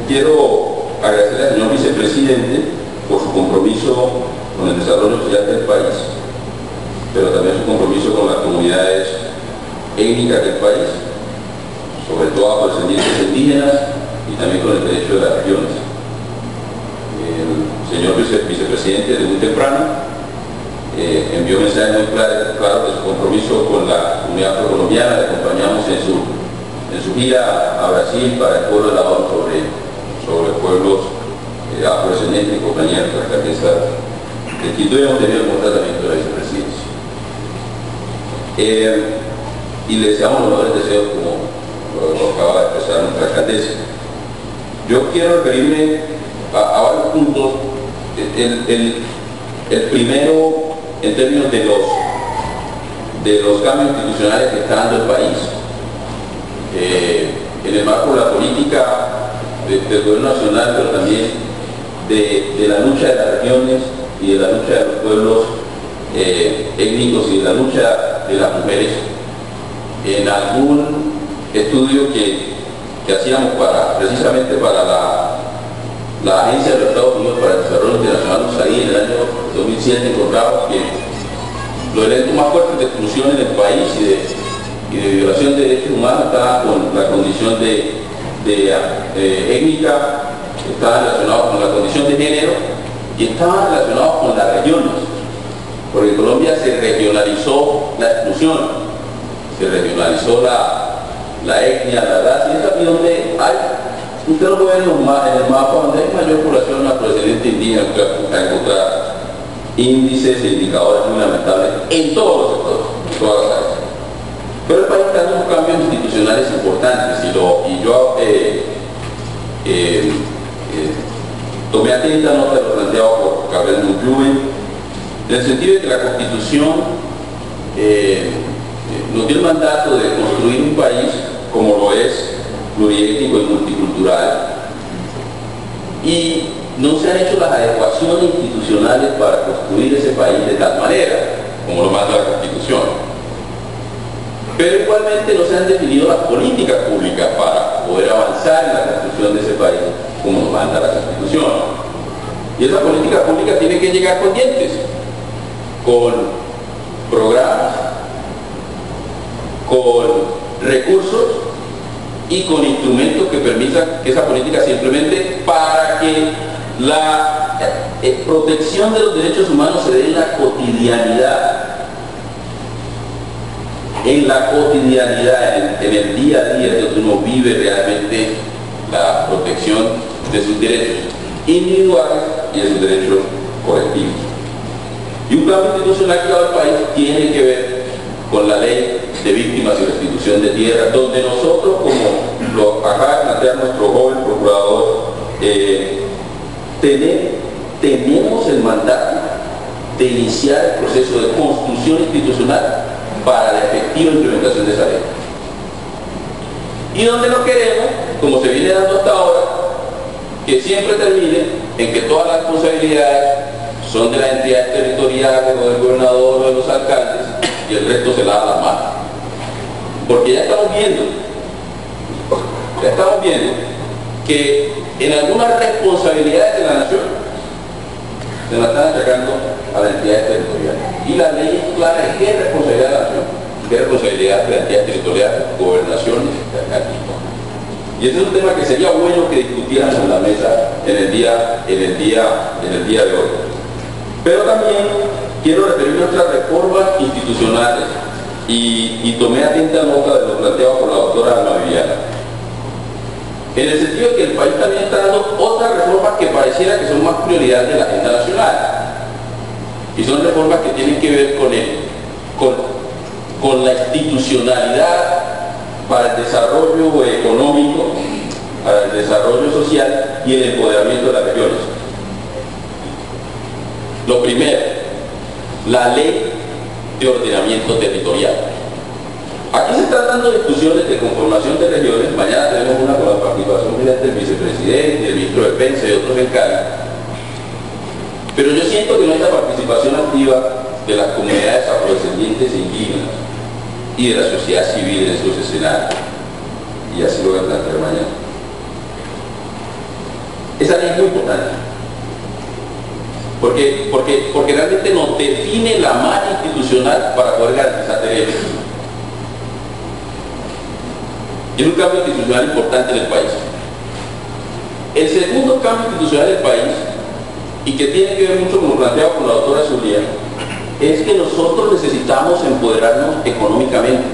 Quiero agradecer al señor vicepresidente por su compromiso con el desarrollo social del país, pero también su compromiso con las comunidades étnicas del país, sobre todo a descendientes indígenas y también con el derecho de las regiones. El señor vicepresidente desde muy temprano envió un mensaje muy claro de su compromiso con la comunidad afrocolombiana. Le acompañamos en su gira a Brasil para el pueblo de la ONU sobre pueblos afrodescendientes y compañía de la alcaldesa de Quito, y hemos tenido el buen tratamiento de la vicepresidencia. Y le deseamos los mejores deseos, como lo acaba de expresar nuestra alcaldesa. Yo quiero referirme a varios puntos. El primero, en términos de los cambios institucionales que está dando el país, en el marco de la política del gobierno nacional, pero también de la lucha de las regiones y de la lucha de los pueblos étnicos y de la lucha de las mujeres. En algún estudio que hacíamos precisamente para la Agencia de los Estados Unidos para el Desarrollo Internacional, USAID, en el año 2007, encontramos que los elementos más fuertes de exclusión en el país y de violación de derechos humanos estaban con la condición de étnica, estaban relacionados con la condición de género y estaban relacionados con las regiones, porque en Colombia se regionalizó la exclusión, se regionalizó la etnia, la raza, y es aquí donde hay, usted lo ve en el mapa, donde hay mayor población afrodescendiente indígena, hay encontrar índices e indicadores muy lamentables en todos los sectores, en todas las áreas. Pero el país está dando unos cambios institucionales importantes y yo tomé atenta nota de lo planteado por Gabriel Muyube, en el sentido de que la Constitución nos dio el mandato de construir un país como lo es, pluriétnico y multicultural, y no se han hecho las adecuaciones institucionales para construir ese país de tal manera, como lo manda la Constitución. Pero igualmente no se han definido las políticas públicas para poder avanzar en la construcción de ese país, como lo manda la Constitución. Y esa política pública tiene que llegar con dientes, con programas, con recursos y con instrumentos que permitan que esa política se implemente para que la protección de los derechos humanos se dé en la cotidianidad, en el día a día, donde uno vive realmente la protección de sus derechos individuales y de sus derechos colectivos. Y un cambio institucional que va al país tiene que ver con la ley de víctimas y restitución de tierra, donde nosotros, como lo acaba de plantear nuestro joven procurador, tenemos el mandato de iniciar el proceso de construcción institucional para la efectiva implementación de esa ley. Y donde no queremos, como se viene dando hasta ahora, que siempre termine en que todas las responsabilidades son de las entidades territoriales o del gobernador o de los alcaldes y el resto se lava las manos. Porque ya estamos viendo que en algunas responsabilidades de la nación se la están achacando a las entidades territoriales. Y la ley es clara de qué responsabilidad de la nación, qué responsabilidad de las entidades territoriales, gobernaciones, alcaldías. Y ese es un tema que sería bueno que discutiéramos en la mesa en el día de hoy. Pero también quiero referirme a otras reformas institucionales y tomé atenta nota de lo planteado por la doctora Alma Viviana. En el sentido de que el país también está dando otras reformas que pareciera que son más prioridades de la agenda nacional. Y son reformas que tienen que ver con la institucionalidad para el desarrollo económico, para el desarrollo social y el empoderamiento de las regiones. Lo primero, la ley de ordenamiento territorial. Aquí se están dando discusiones de conformación de regiones. Mañana tenemos una con la participación del vicepresidente, del ministro de Defensa y otros en Cali. Pero yo siento que no hay esa participación activa de las comunidades afrodescendientes e indígenas y de la sociedad civil en esos escenarios. Y así lo voy a plantear mañana. Esa ley es muy importante. Porque realmente nos define la malla institucional para poder garantizar derechos. Y es un cambio institucional importante en el país. El segundo cambio institucional del país, y que tiene que ver mucho con lo planteado por la doctora Zulia, es que nosotros necesitamos empoderarnos económicamente.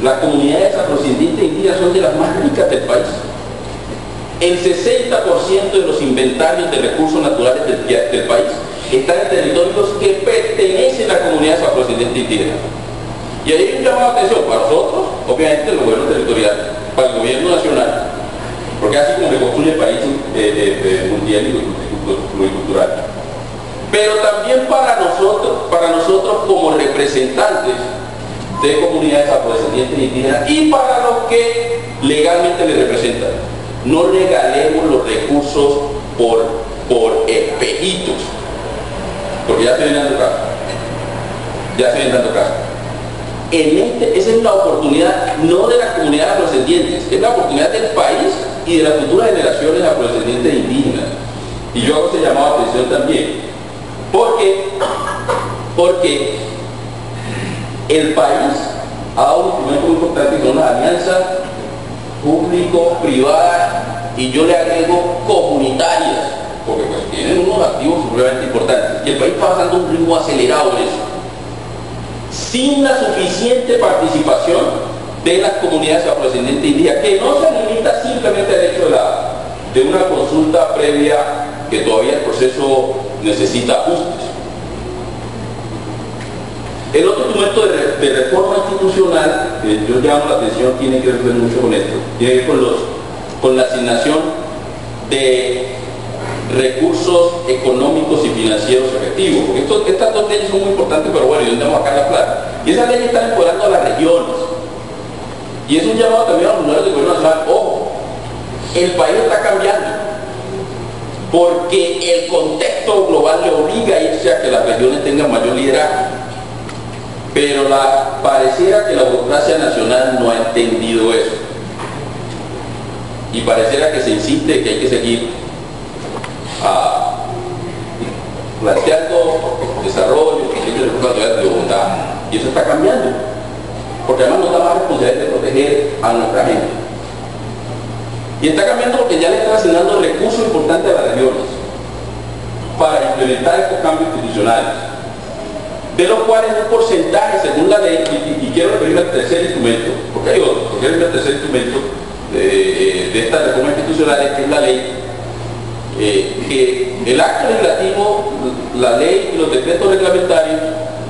Las comunidades afrodescendientes indígenas son de las más ricas del país. El 60% de los inventarios de recursos naturales del país están en territorios que pertenecen a comunidades afrodescendientes indígenas. Y ahí hay un llamado de atención para nosotros, obviamente el gobierno territorial, para el gobierno nacional, porque así como se construye el país mundial y pluricultural. Pero también para nosotros como representantes de comunidades afrodescendientes indígenas y para los que legalmente les representan. No regalemos los recursos por espejitos, porque ya se vienen dando caso. Ya se vienen dando caso. Esa es la oportunidad no de las comunidades afrodescendientes, es la oportunidad del país y de las futuras generaciones afrodescendientes indígenas. Y yo hago ese llamado a atención también. Porque el país ha dado un instrumento muy importante que son las alianzas público-privadas y yo le agrego comunitarias, porque pues tienen unos activos supremamente importantes. Y el país está pasando un ritmo acelerado en eso. Sin la suficiente participación de las comunidades afrodescendientes indígenas, que no se limita simplemente al hecho de una consulta previa, que todavía el proceso necesita ajustes. El otro instrumento de reforma institucional, que yo llamo la atención, tiene que ver mucho con esto, tiene que ver con la asignación de recursos económicos y financieros efectivos, porque estas dos leyes son muy importantes, pero bueno, ¿y dónde vamos a sacar la plata? Y esas leyes están empoderando a las regiones. Y es un llamado también a los funcionarios del gobierno nacional. Ojo, el país está cambiando, porque el contexto global le obliga a irse a que las regiones tengan mayor liderazgo. Pero pareciera que la burocracia nacional no ha entendido eso. Y pareciera que se insiste que hay que seguir planteando desarrollo, de Bogotá. Y eso está cambiando. Porque además nos da más responsabilidad de proteger a nuestra gente. Y está cambiando porque ya le están asignando recursos importantes a las regiones para implementar estos cambios institucionales, de los cuales un porcentaje según la ley, y quiero referirme al tercer instrumento, porque hay otro, porque es el tercer instrumento de estas reformas institucionales, que es la ley, que el acto legislativo, la ley y los decretos reglamentarios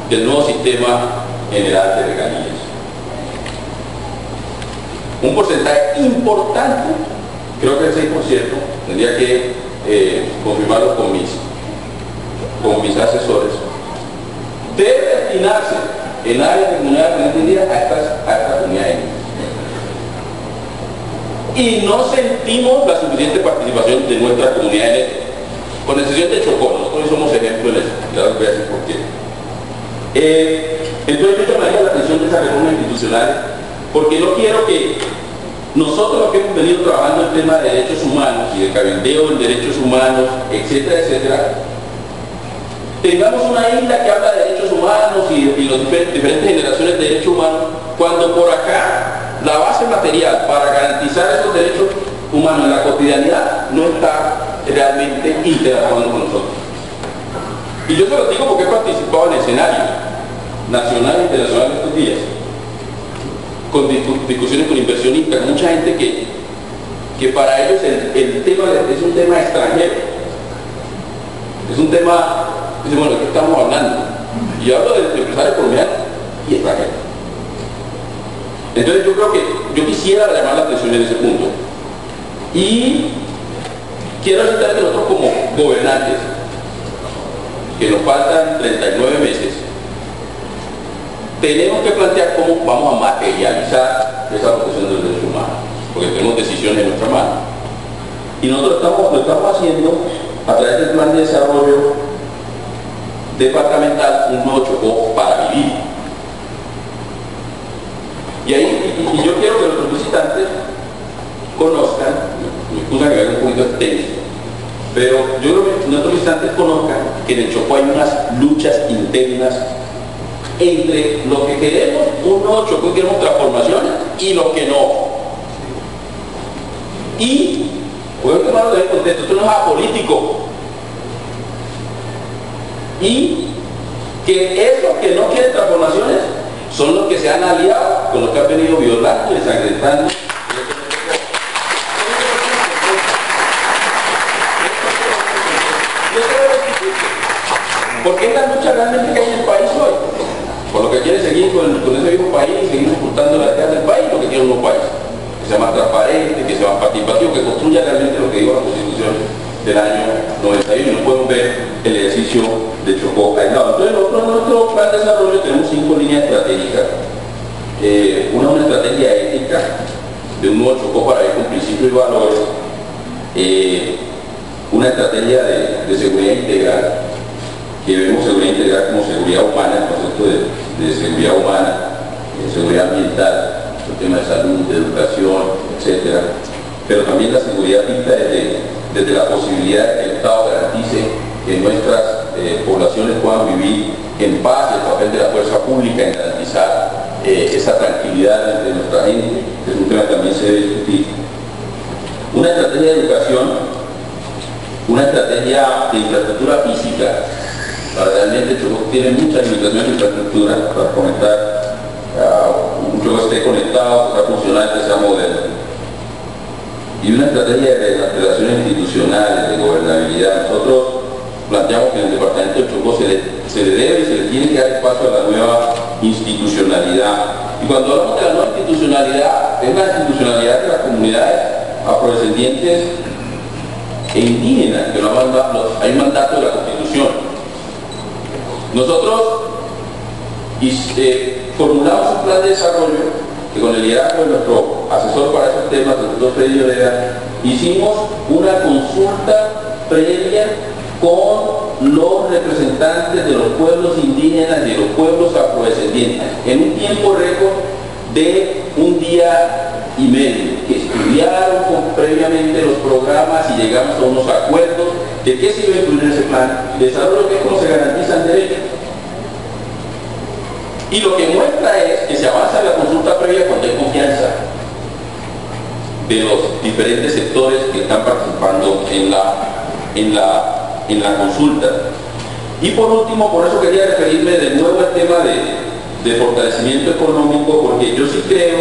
del nuevo sistema general de regalías. Un porcentaje importante, creo que el 6%, tendría que confirmarlo con mis asesores, debe destinarse en áreas de comunidades indígenas a estas comunidades. Y no sentimos la suficiente participación de nuestra comunidad en esto, con excepción de Chocó. Nosotros somos ejemplo en eso, ya les voy a decir por qué. Entonces yo llamaría la atención de esas reformas institucionales, porque no quiero que nosotros, los que hemos venido trabajando en tema de derechos humanos y de cabildeo en derechos humanos, etcétera, etcétera, tengamos una isla que habla de derechos humanos y las diferentes generaciones de derechos humanos, cuando por acá la base material para garantizar esos derechos humanos en la cotidianidad no está realmente interactuando con nosotros. Y yo se lo digo porque he participado en escenarios nacional e internacional estos días, con discusiones con inversionistas, con mucha gente que para ellos el tema es un tema extranjero, es un tema, dice, bueno, ¿de qué estamos hablando? Y yo hablo de empresarios colombianos y extranjeros. Entonces yo creo que yo quisiera llamar la atención en ese punto. Y quiero citar que nosotros como gobernantes, que nos faltan 39 meses, tenemos que plantear cómo vamos a materializar esa protección de los derechos humanos, porque tenemos decisiones en nuestra mano. Y nosotros lo estamos haciendo a través del plan de desarrollo departamental Un Nuevo Chocó para Vivir. Y ahí, y yo quiero que nuestros visitantes conozcan, me excusa que vaya un poquito extenso, Pero yo creo que nuestros visitantes conozcan que en el Chocó hay unas luchas internas entre los que queremos un nuevo Chocó y queremos transformaciones y los que no. Y, podemos tomarlo de contexto, esto no es apolítico. Y que esos que no quieren transformaciones son los que se han aliado con los que han venido violando y ensangrentando. Porque es la lucha realmente que hay en el país hoy. Por lo que quiere seguir con ese mismo país, seguir disputando la realidad del país, lo que quiere un nuevo país. Que sea más transparente, que sea más participativo, que construya realmente lo que dijo la Constitución del año 91. No podemos ver el ejercicio de Chocó aislado. Entonces nosotros en nuestro plan de desarrollo tenemos 5 líneas estratégicas. Una estrategia ética de un nuevo Chocó para ir con principios y valores. Una estrategia de seguridad integral, que vemos seguridad integral como seguridad humana, el concepto de seguridad humana, seguridad ambiental, el tema de salud, de educación, etcétera, pero también la seguridad vista desde la posibilidad de que el Estado garantice que nuestras poblaciones puedan vivir en paz, el papel de la fuerza pública en garantizar esa tranquilidad entre nuestra gente, que es un tema que también se debe discutir. Una estrategia de educación, una estrategia de infraestructura física. Realmente Chocó tiene muchas limitaciones de infraestructura para conectar, mucho que esté conectado, que sea funcional, que sea moderno. Y una estrategia de relaciones institucionales, de gobernabilidad. Nosotros planteamos que en el departamento de Chocó se le debe y se le tiene que dar espacio a la nueva institucionalidad. Y cuando hablamos de la nueva institucionalidad, es la institucionalidad de las comunidades afrodescendientes e indígenas, que hay un mandato de la Constitución. Nosotros formulamos un plan de desarrollo que con el liderazgo de nuestro asesor para esos temas, el doctor Freddy Lloreda, hicimos una consulta previa con los representantes de los pueblos indígenas y de los pueblos afrodescendientes en un tiempo récord de un día y medio, que estudiaron previamente los programas y llegamos a unos acuerdos de qué se iba a incluir en ese plan de desarrollo, que es cómo se garantizan derechos. Y lo que muestra es que se avanza en la consulta previa cuando hay confianza de los diferentes sectores que están participando en la consulta. Y por último, por eso quería referirme de nuevo al tema de fortalecimiento económico, porque yo sí creo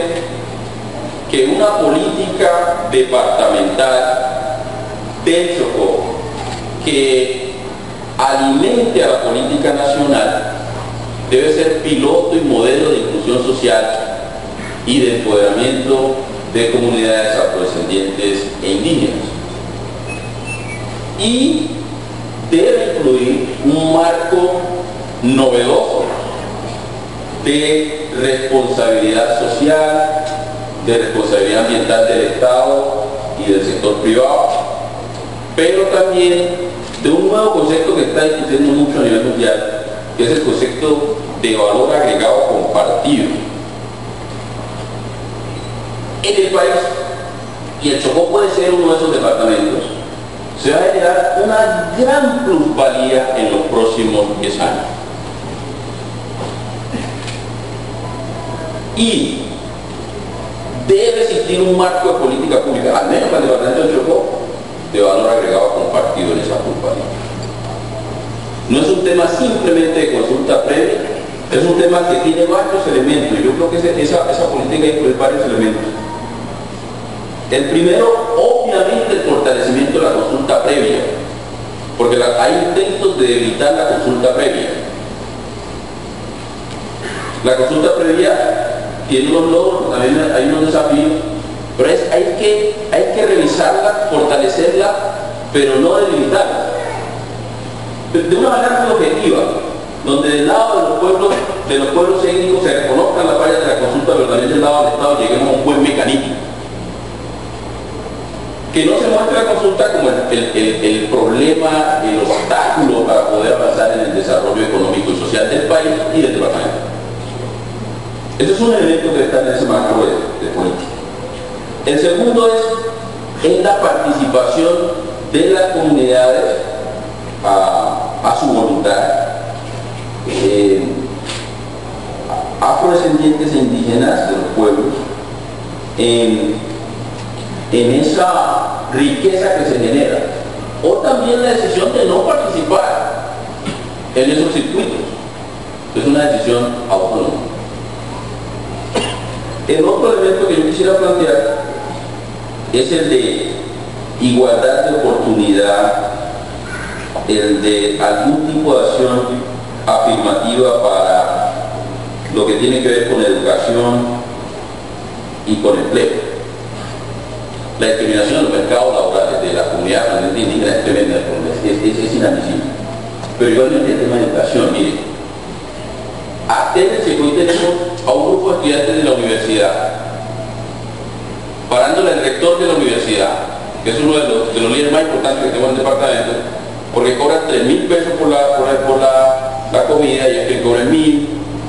que una política departamental del Chocó que alimente a la política nacional debe ser piloto y modelo de inclusión social y de empoderamiento de comunidades afrodescendientes e indígenas. Y debe incluir un marco novedoso de responsabilidad social, de responsabilidad ambiental del Estado y del sector privado, pero también de un nuevo concepto que está discutiendo mucho a nivel mundial, que es el concepto de valor agregado compartido. En el país, y el Chocó puede ser uno de esos departamentos, se va a generar una gran plusvalía en los próximos 10 años. Y debe existir un marco de política pública, al menos para el departamento del Chocó, de valor agregado compartido en esa plusvalía. No es un tema simplemente de consulta previa, es un tema que tiene varios elementos, y yo creo que esa política incluye varios elementos. El primero, obviamente, el fortalecimiento de la consulta previa, porque hay intentos de evitar la consulta previa. La consulta previa tiene unos logros, también hay unos desafíos, pero hay que revisarla, fortalecerla, pero no debilitarla. De una manera muy objetiva, donde del lado de los pueblos étnicos se reconozcan las fallas de la consulta, pero también del lado del Estado lleguemos a un buen mecanismo. Que no se muestre la consulta como el problema, el obstáculo para poder avanzar en el desarrollo económico y social del país y del departamento. Ese es un elemento que está en ese marco de política. El segundo es la participación de las comunidades a su voluntad, afrodescendientes e indígenas de los pueblos, en esa riqueza que se genera, o también la decisión de no participar en esos circuitos. Es una decisión autónoma. El otro elemento que yo quisiera plantear es el de igualdad de oportunidad, el de algún tipo de acción afirmativa para lo que tiene que ver con educación y con empleo. La discriminación en los mercados laborales de la comunidad indígena es tremenda, es inadmisible. Pero igualmente el tema de educación, mire, aténdense que hoy tenemos a un grupo de estudiantes de la universidad, parándole al rector de la universidad, que es uno de los líderes más importantes que tengo en el departamento, porque cobran 3.000 pesos por la comida y es que cobran 1.000,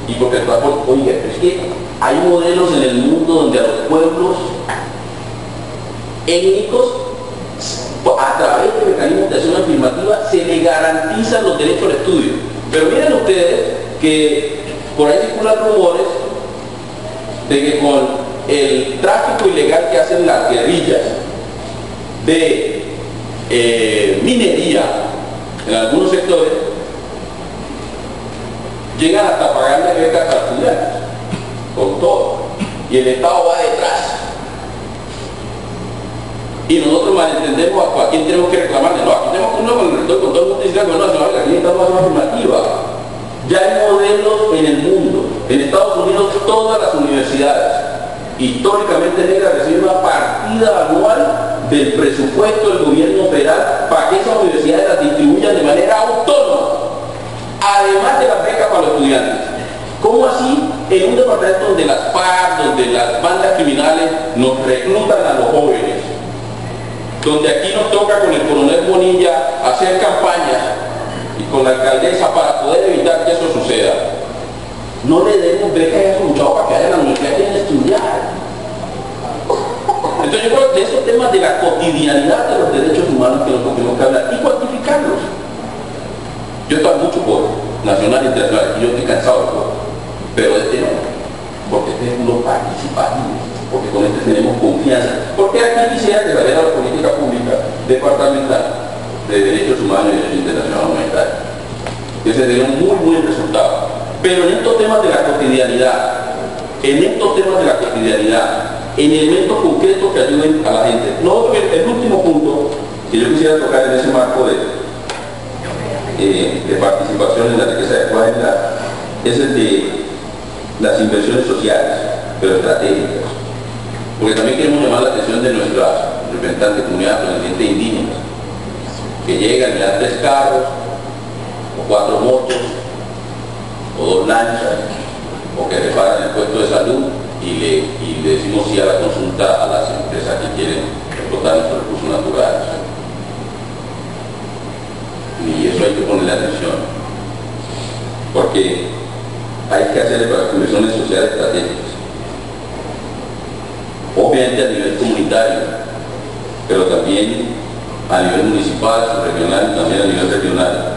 y porque el transporte. Oiga, es que hay modelos en el mundo donde a los pueblos étnicos, a través de mecanismos de acción afirmativa, se le garantizan los derechos al estudio. Pero miren ustedes que por ahí circulan rumores de que con el tráfico ilegal que hacen las guerrillas de minería en algunos sectores, llegan hasta pagarle becas a los estudiantes, con todo, y el Estado va detrás. Y nosotros malentendemos a quién tenemos que reclamarle. No, aquí tenemos que uno con el rector, con todo el mundo diciendo que no, aquí necesitamos una afirmativa. Ya hay modelos en el mundo. En Estados Unidos todas las universidades históricamente negras reciben una partida anual del presupuesto del gobierno federal para que esas universidades las distribuyan de manera autónoma, además de las becas para los estudiantes. ¿Cómo así? En un departamento donde las FARC, donde las bandas criminales nos reclutan a los jóvenes, donde aquí nos toca con el coronel Bonilla hacer campañas y con la alcaldesa para poder evitar que eso suceda. No le demos becas a esos muchachos para que vayan a la universidad y quieren estudiar. Entonces yo creo que de esos temas de la cotidianidad de los derechos humanos que nosotros tenemos que hablar y cuantificarlos. Yo estoy mucho por nacional e internacional y yo estoy cansado de todo, pero este no, porque este es uno participativo, porque con este tenemos confianza. Porque aquí quisiera que saliera la política pública departamental de derechos humanos y derecho internacional humanitario. Ese sería un muy buen resultado. Pero en estos temas de la cotidianidad, en elementos concretos que ayuden a la gente. Nosotros, el último punto que yo quisiera tocar en ese marco de participación en la riqueza de cuadra es el de las inversiones sociales, pero estratégicas. Porque también queremos llamar la atención de nuestras representantes de comunidades representantes indígenas, que llegan y dan 3 carros, o 4 motos, o 2 lanchas, o que reparan el puesto de salud y le decimos sí a la consulta a las empresas que quieren explotar nuestros recursos naturales. Y eso hay que ponerle atención, porque hay que hacer inversiones sociales estratégicas. Obviamente a nivel comunitario, pero también a nivel municipal, subregional y también a nivel regional,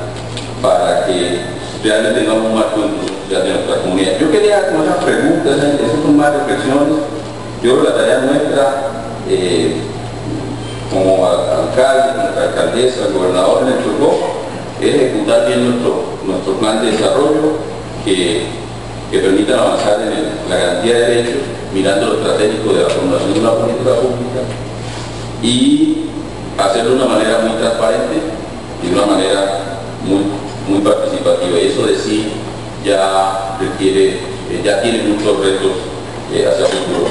para que realmente tengamos un marco de nuestra comunidad. Yo quería con esas preguntas, esas son más reflexiones. Yo creo que la tarea nuestra, como alcalde, nuestra alcaldesa, el gobernador en el Chocó, es ejecutar bien nuestro plan de desarrollo que permitan avanzar en la garantía de derechos, mirando lo estratégico de la formulación de una política pública y hacerlo de una manera muy transparente y de una manera muy participativa. Y eso de sí ya requiere, ya tiene muchos retos hacia el futuro.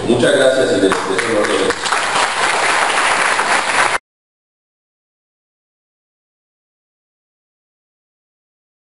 Muchas gracias y les deseo